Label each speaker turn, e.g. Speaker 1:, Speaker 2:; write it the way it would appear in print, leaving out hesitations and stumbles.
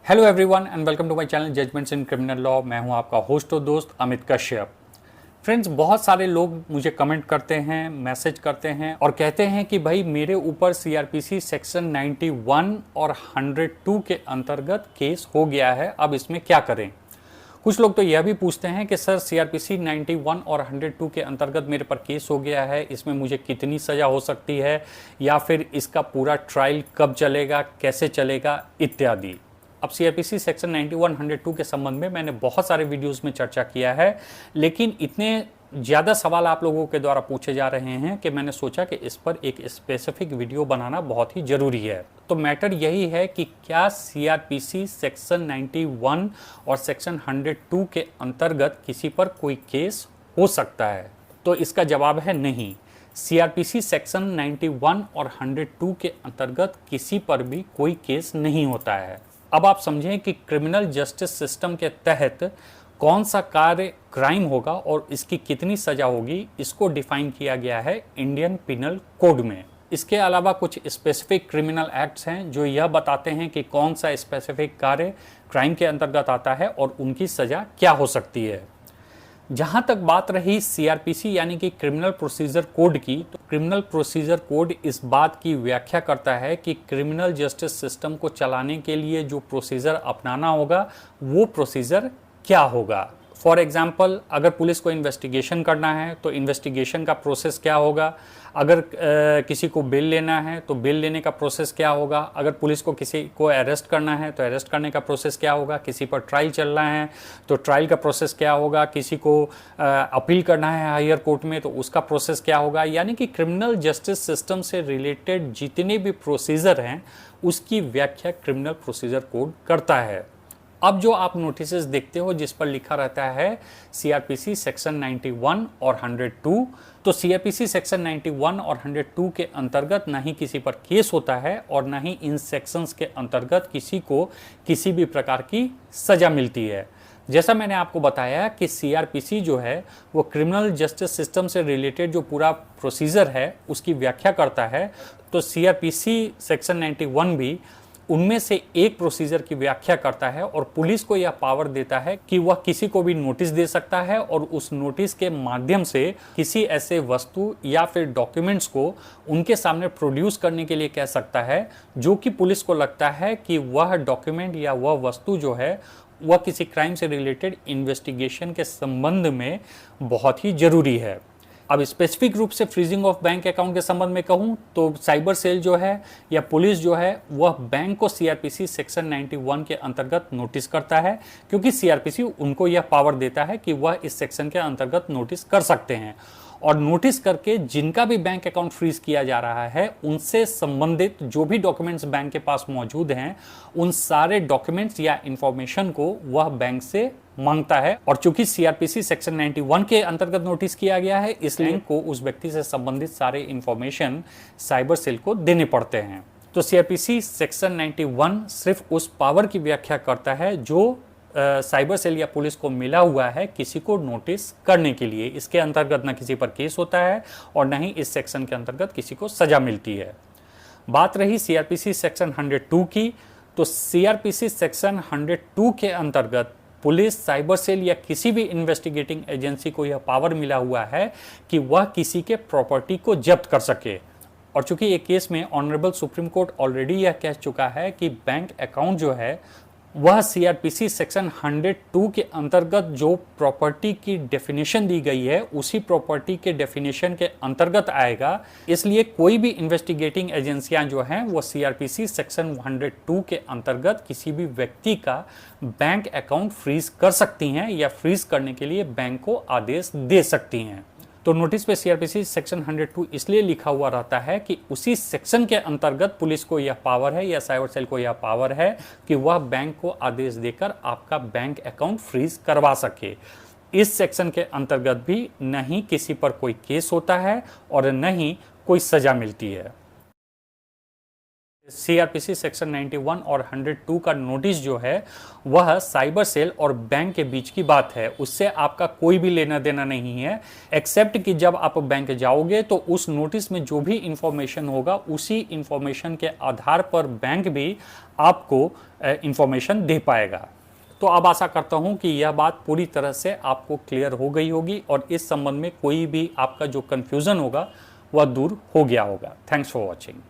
Speaker 1: Hello everyone and welcome to my channel judgements in criminal law. मैं हूं आपका host और दोस्त अमित कश्यप। फ्रेंड्स, बहुत सारे लोग मुझे कमेंट करते हैं, मैसेज करते हैं और कहते हैं कि भाई मेरे ऊपर सीआरपीसी सेक्शन 91 और 102 के अंतर्गत केस हो गया है, अब इसमें क्या करें। कुछ लोग तो यह भी पूछते हैं कि सर सीआरपीसी 91 और 102 के अंतर्गत मेरे पर केस हो गया है, इसमें मुझे कितनी सज़ा हो सकती है या फिर इसका पूरा ट्रायल कब चलेगा, कैसे चलेगा इत्यादि। अब सीआरपीसी सेक्शन 91, 102 के संबंध में मैंने बहुत सारे वीडियोस में चर्चा किया है, लेकिन इतने ज़्यादा सवाल आप लोगों के द्वारा पूछे जा रहे हैं कि मैंने सोचा कि इस पर एक स्पेसिफिक वीडियो बनाना बहुत ही ज़रूरी है। तो मैटर यही है कि क्या सीआरपीसी सेक्शन 91 और सेक्शन 102 के अंतर्गत किसी पर कोई केस हो सकता है। तो इसका जवाब है नहीं। सीआरपीसी सेक्शन 91 और 102 के अंतर्गत किसी पर भी कोई केस नहीं होता है। अब आप समझें कि क्रिमिनल जस्टिस सिस्टम के तहत कौन सा कार्य क्राइम होगा और इसकी कितनी सज़ा होगी, इसको डिफाइन किया गया है इंडियन पिनल कोड में। इसके अलावा कुछ स्पेसिफिक क्रिमिनल एक्ट्स हैं जो यह बताते हैं कि कौन सा स्पेसिफिक कार्य क्राइम के अंतर्गत आता है और उनकी सज़ा क्या हो सकती है। जहाँ तक बात रही सीआरपीसी यानी कि क्रिमिनल प्रोसीजर कोड की, तो क्रिमिनल प्रोसीजर कोड इस बात की व्याख्या करता है कि क्रिमिनल जस्टिस सिस्टम को चलाने के लिए जो प्रोसीजर अपनाना होगा वो प्रोसीजर क्या होगा। फॉर एग्जाम्पल, अगर पुलिस को इन्वेस्टिगेशन करना है तो इन्वेस्टिगेशन का प्रोसेस क्या होगा, अगर किसी को बेल लेना है तो बेल लेने का प्रोसेस क्या होगा, अगर पुलिस को किसी को अरेस्ट करना है तो अरेस्ट करने का प्रोसेस क्या होगा, किसी पर ट्रायल चल रहा है तो ट्रायल का प्रोसेस क्या होगा, किसी को अपील करना है हायर कोर्ट में तो उसका प्रोसेस क्या होगा। यानी कि क्रिमिनल जस्टिस सिस्टम से रिलेटेड जितने भी प्रोसीजर हैं उसकी व्याख्या क्रिमिनल प्रोसीजर कोड करता है। अब जो आप नोटिसेस देखते हो जिस पर लिखा रहता है सीआरपीसी सेक्शन 91 और 102, तो सीआरपीसी सेक्शन 91 और 102 के अंतर्गत ना ही किसी पर केस होता है और ना ही इन सेक्शंस के अंतर्गत किसी को किसी भी प्रकार की सज़ा मिलती है। जैसा मैंने आपको बताया कि सीआरपीसी जो है वो क्रिमिनल जस्टिस सिस्टम से रिलेटेड जो पूरा प्रोसीजर है उसकी व्याख्या करता है, तो सीआरपीसी सेक्शन 91 भी उनमें से एक प्रोसीजर की व्याख्या करता है और पुलिस को यह पावर देता है कि वह किसी को भी नोटिस दे सकता है और उस नोटिस के माध्यम से किसी ऐसे वस्तु या फिर डॉक्यूमेंट्स को उनके सामने प्रोड्यूस करने के लिए कह सकता है जो कि पुलिस को लगता है कि वह डॉक्यूमेंट या वह वस्तु जो है वह किसी क्राइम से रिलेटेड इन्वेस्टिगेशन के संबंध में बहुत ही जरूरी है। अब स्पेसिफिक रूप से फ्रीजिंग ऑफ बैंक अकाउंट के संबंध में कहूं तो साइबर सेल जो है या पुलिस जो है वह बैंक को सीआरपीसी सेक्शन 91 के अंतर्गत नोटिस करता है, क्योंकि सीआरपीसी उनको यह पावर देता है कि वह इस सेक्शन के अंतर्गत नोटिस कर सकते हैं और नोटिस करके जिनका भी बैंक अकाउंट फ्रीज किया जा रहा है उनसे संबंधित जो भी डॉक्यूमेंट्स बैंक के पास मौजूद हैं उन सारे डॉक्यूमेंट्स या इंफॉर्मेशन को वह बैंक से मांगता है। और चूंकि सीआरपीसी सेक्शन 91 के अंतर्गत नोटिस किया गया है इसलिए को उस व्यक्ति से संबंधित सारे इंफॉर्मेशन साइबर सेल को देने पड़ते हैं। तो सीआरपीसी सेक्शन 91 सिर्फ उस पावर की व्याख्या करता है जो साइबर सेल या पुलिस को मिला हुआ है किसी को नोटिस करने के लिए। इसके अंतर्गत न किसी पर केस होता है और न ही इस सेक्शन के अंतर्गत किसी को सजा मिलती है। बात रही सीआरपीसी सेक्शन 102 की, तो सीआरपीसी सेक्शन 102 के अंतर्गत पुलिस, साइबर सेल या किसी भी इन्वेस्टिगेटिंग एजेंसी को यह पावर मिला हुआ है कि वह किसी के प्रॉपर्टी को जब्त कर सके। और चूंकि एक केस में ऑनरेबल सुप्रीम कोर्ट ऑलरेडी यह कह चुका है कि बैंक अकाउंट जो है वह सीआरपीसी सेक्शन 102 के अंतर्गत जो प्रॉपर्टी की डेफिनेशन दी गई है उसी प्रॉपर्टी के डेफिनेशन के अंतर्गत आएगा, इसलिए कोई भी इन्वेस्टिगेटिंग एजेंसियां जो हैं वो सीआरपीसी सेक्शन 102 के अंतर्गत किसी भी व्यक्ति का बैंक अकाउंट फ्रीज कर सकती हैं या फ्रीज करने के लिए बैंक को आदेश दे सकती हैं। तो नोटिस पे सीआरपीसी सेक्शन 102 इसलिए लिखा हुआ रहता है कि उसी सेक्शन के अंतर्गत पुलिस को यह पावर है या साइबर सेल को यह पावर है कि वह बैंक को आदेश देकर आपका बैंक अकाउंट फ्रीज करवा सके। इस सेक्शन के अंतर्गत भी न ही किसी पर कोई केस होता है और न ही कोई सजा मिलती है। सीआरपीसी सेक्शन 91 और 102 का नोटिस जो है वह साइबर सेल और बैंक के बीच की बात है, उससे आपका कोई भी लेना देना नहीं है, एक्सेप्ट कि जब आप बैंक जाओगे तो उस नोटिस में जो भी इंफॉर्मेशन होगा उसी इंफॉर्मेशन के आधार पर बैंक भी आपको इंफॉर्मेशन दे पाएगा। तो अब आशा करता हूं कि यह बात पूरी तरह से आपको क्लियर हो गई होगी और इस संबंध में कोई भी आपका जो कन्फ्यूजन होगा वह दूर हो गया होगा। Thanks for watching.